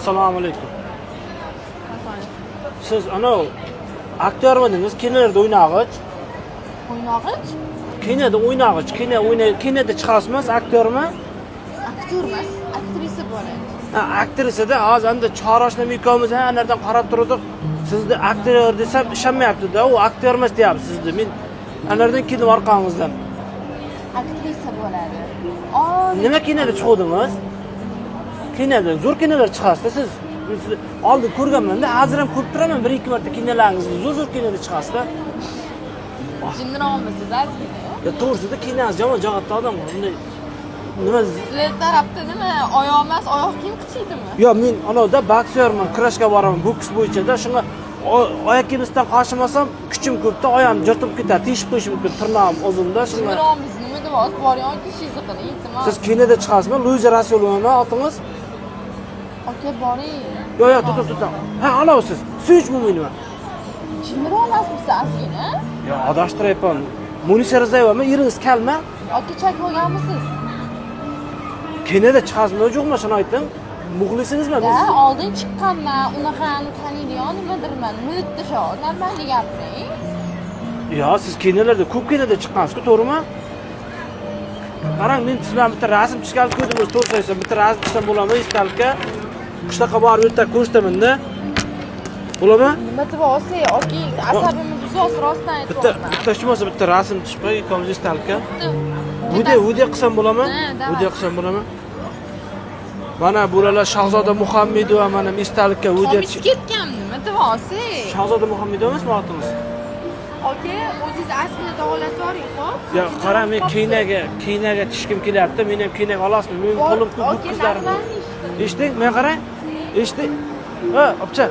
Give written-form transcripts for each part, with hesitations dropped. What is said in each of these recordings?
Assalomu alaykum. Siz ana aktyormidingiz? Kinolarda o'ynag'ich? O'ynog'ich? Kinoda o'ynag'ich, kinoda chiqasizmi? Aktyormi? Aktyor emas, aktrisa bo'ladi. Ha, aktrisada hozir endi chorashni mikomiz nerdan qarab turdik. Sizni aktyor desam ishonmayapti-da, u aktyor emas deyapsiz sizni. Men anerdan kino orqangizdan. Aktrisa bo'ladi. Nima kinoda chiqdingiz? Kinoda, zo'r kinolar chiqasiz siz. Oldin ko'rganman-da, hozir ham ko'rib turaman, 1-2 marta kinolaringizni zo'r kinoda chiqasiz-da. Jinniroqmisiz azgina? Ya to'g'risida kinoz yomon jag'atda odam bunday nima Sizlar tarafda nima oyoq emas, oyoq kiyim qichiydimi? yo men anavda boksyorman, kurashga boraman, boks bo'yicha-da, shunga oyoq kiyimimdan qoshimasam kuchim ko'pda, oyog'im jirtib ketadi, teshib qo'yishim mumkin, tirnog'im uzunda, shunga. Jinniroqmiz nima deb o'z boryon kishingizni qiling, iltimos. Siz kinoda chiqasizmi? Luiza Rasulovna otingiz? Aka boring. Yo, tuting. Ha, olasiz. Suyuch mo'minman. Jinniroq emasmisiz azgina? Yo, adashtirayapman. Munisa Rizayevami, eringiz kalma? Aka chak olganmisiz? Kinoda chiqasizmi, yo'qmi, shuni ayting. Muxlisingizmi? Da, oldin chiqqanman, unaqani taniydigan nimadirman. Militda shu, normalni gapiring. Yo, siz kinolarda, ko'p kinoda chiqqansiz-ku, to'g'rimi? Qarang, men sizlarga bitta rasm chishganib ko'rdim, o'zi to'g'ri aytsam, bitta rasm chishsam bo'ladimi, istalka? Qishloqqa borib yerda ko'rsataman-da. Bo'ladimi? Nima deb olsa, oki, asabimni buzasiz, rostdan aytyapman. Bitta shimasa bitta rasm chishib qo'y, ikkomiz istalka. Video qilsam bo'ladimi? Video qilsam bo'ladimi? Mana bular Shahzoda Muhammedova, mana istalka video. Qo'mish ketgan, nima deb olsa? Shahzoda Muhammedova emasmi otingiz? Aka, o'zingiz aslida davolati boring, xo'p? Ya qarang, men kinoga tushkim kelyapti. Men ham kinoga olasizmi? Men qo'lim ko'p qizlarim. Eshiting, men qarang. Eshiting. Obcha.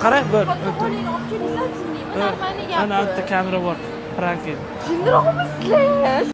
Qarang, bir. Ana bitta kamera bor. Prank edi. Jinniroqmisizlar?